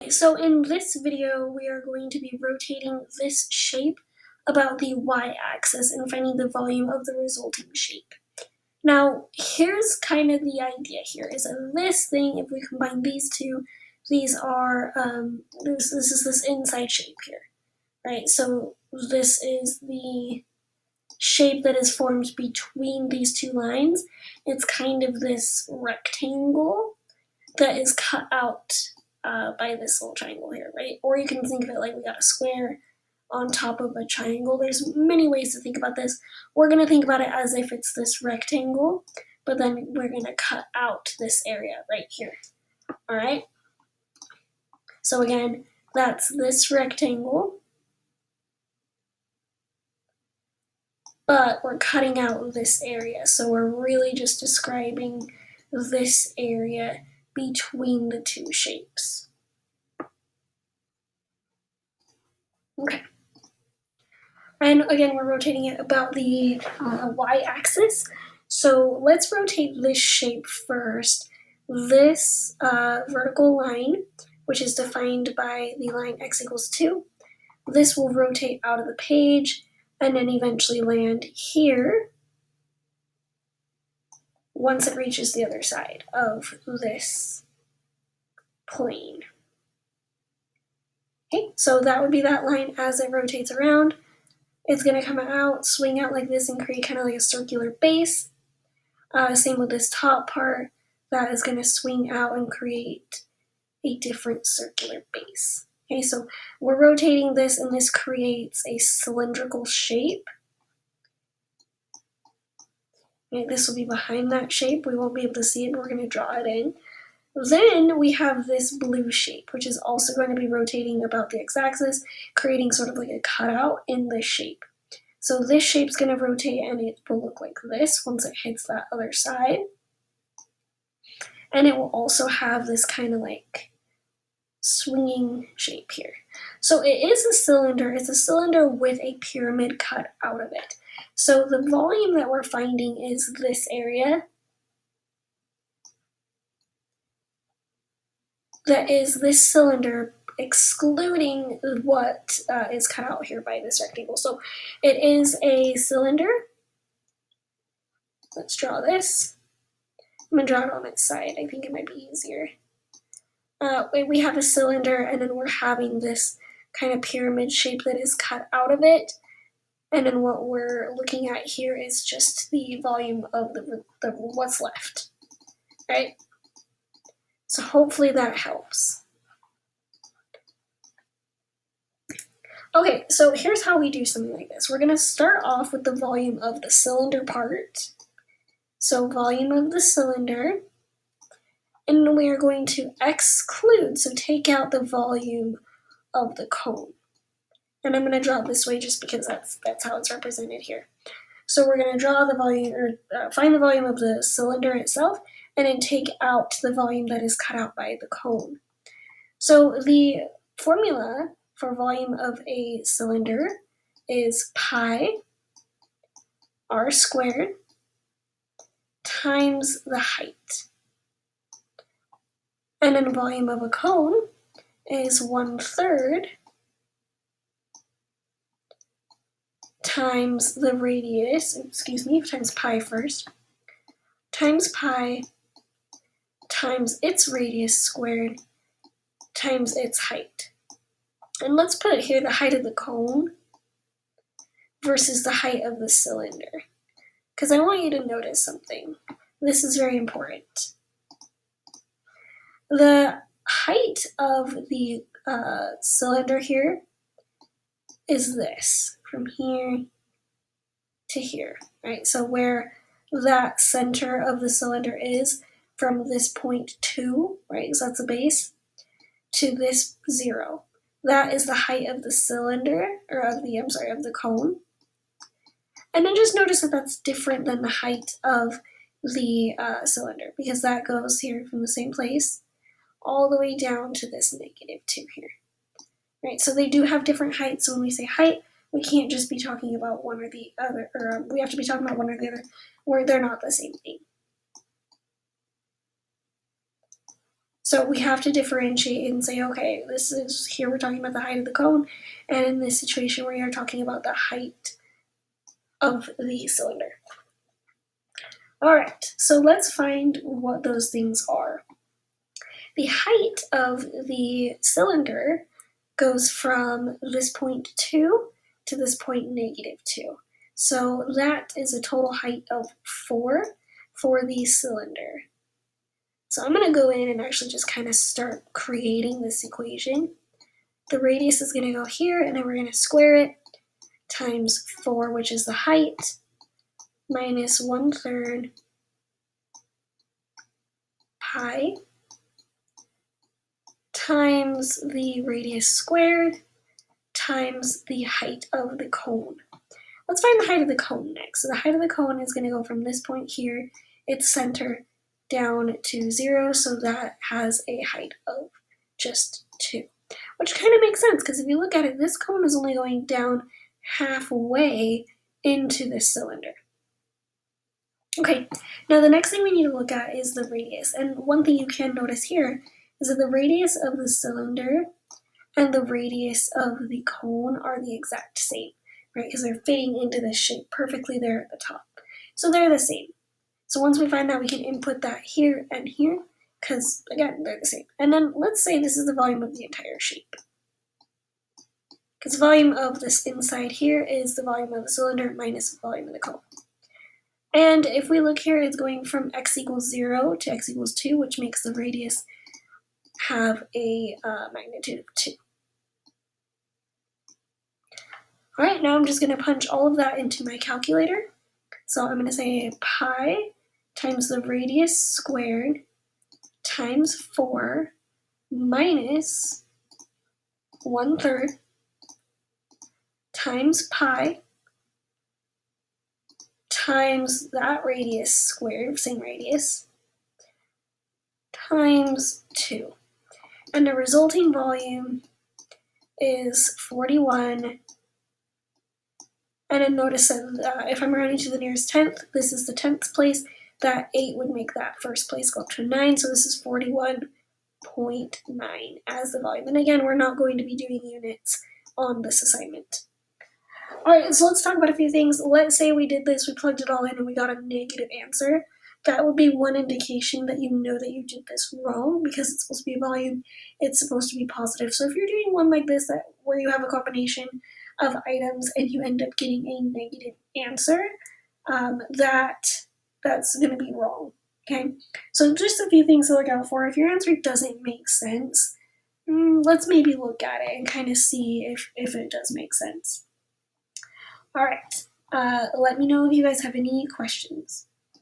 So in this video, we are going to be rotating this shape about the y-axis and finding the volume of the resulting shape. Now, here's kind of the idea here, is that this thing, if we combine these two, these are, this is this inside shape here, right? So this is the shape that is formed between these two lines. It's kind of this rectangle that is cut out by this little triangle here, right? Or you can think of it like we got a square on top of a triangle. There's many ways to think about this. We're going to think about it as if it's this rectangle, but then we're going to cut out this area right here, all right? So again, that's this rectangle, but we're cutting out this area. So we're really just describing this area between the two shapes. Okay. And again, we're rotating it about the y-axis. So let's rotate this shape first. This vertical line, which is defined by the line x equals 2, this will rotate out of the page and then eventually land here once it reaches the other side of this plane. Okay, so that would be that line as it rotates around. It's going to come out, swing out like this, and create kind of like a circular base. Same with this top part. That is going to swing out and create a different circular base. Okay, so we're rotating this, and this creates a cylindrical shape. Okay, this will be behind that shape. We won't be able to see it, but we're going to draw it in. Then we have this blue shape, which is also going to be rotating about the x-axis, creating sort of like a cutout in this shape. So this shape's going to rotate, and it will look like this once it hits that other side. And it will also have this kind of like swinging shape here. So it is a cylinder. It's a cylinder with a pyramid cut out of it. So the volume that we're finding is this area. That is this cylinder, excluding what is cut out here by this rectangle. So it is a cylinder. Let's draw this. I'm going to draw it on its side. I think it might be easier. We have a cylinder, and then we're having this kind of pyramid shape that is cut out of it. And then what we're looking at here is just the volume of the what's left, right? So hopefully that helps. Okay, so here's how we do something like this. We're going to start off with the volume of the cylinder part. So volume of the cylinder. And we are going to exclude, so take out the volume of the cone. And I'm going to draw it this way just because that's how it's represented here. So we're going to draw the volume, or find the volume of the cylinder itself, and then take out the volume that is cut out by the cone. So the formula for volume of a cylinder is pi r squared times the height. And then the volume of a cone is 1/3 times the radius, times pi first, times pi times its radius squared times its height. And let's put here the height of the cone versus the height of the cylinder, because I want you to notice something. This is very important. The height of the cylinder here is this, from here to here, right? So where that center of the cylinder is from this point 2, right, so that's the base, to this 0. That is the height of the cylinder, or of the cone. And then just notice that that's different than the height of the cylinder, because that goes here from the same place all the way down to this -2 here. Right, so they do have different heights. So when we say height, we can't just be talking about one or the other, or we have to be talking about one or the other, where they're not the same thing. So we have to differentiate and say, okay, this is, here we're talking about the height of the cone, and in this situation we are talking about the height of the cylinder. Alright, so let's find what those things are. The height of the cylinder goes from this point 2 to this point -2. So that is a total height of 4 for the cylinder. So I'm going to go in and actually just kind of start creating this equation. The radius is going to go here, and then we're going to square it, times 4, which is the height, minus 1/3 pi times the radius squared times the height of the cone. Let's find the height of the cone next. So the height of the cone is going to go from this point here, its center, down to 0, so that has a height of just 2. Which kind of makes sense, because if you look at it, this cone is only going down halfway into this cylinder. Okay, now the next thing we need to look at is the radius. And one thing you can notice here is that the radius of the cylinder and the radius of the cone are the exact same, right? Because they're fitting into this shape perfectly there at the top. So they're the same. So once we find that, we can input that here and here, because again, they're the same. And then let's say this is the volume of the entire shape. Because the volume of this inside here is the volume of the cylinder minus the volume of the cone. And if we look here, it's going from x equals 0 to x equals 2, which makes the radius have a magnitude of 2. All right, now I'm just going to punch all of that into my calculator. So I'm going to say pi times the radius squared times 4 minus 1/3 times pi times that radius squared, same radius, times 2. And the resulting volume is 41. And then notice that if I'm rounding to the nearest tenth, this is the 10th place. That 8 would make that first place go up to 9. So this is 41.9 as the volume. And again, we're not going to be doing units on this assignment. All right, so let's talk about a few things. Let's say we did this, we plugged it all in, and we got a negative answer. That would be one indication that you know that you did this wrong, because it's supposed to be a volume, it's supposed to be positive. So if you're doing one like this where you have a combination of items and you end up getting a negative answer, that's going to be wrong. Okay, so just a few things to look out for. If your answer doesn't make sense, let's maybe look at it and kind of see if it does make sense. All right, let me know if you guys have any questions.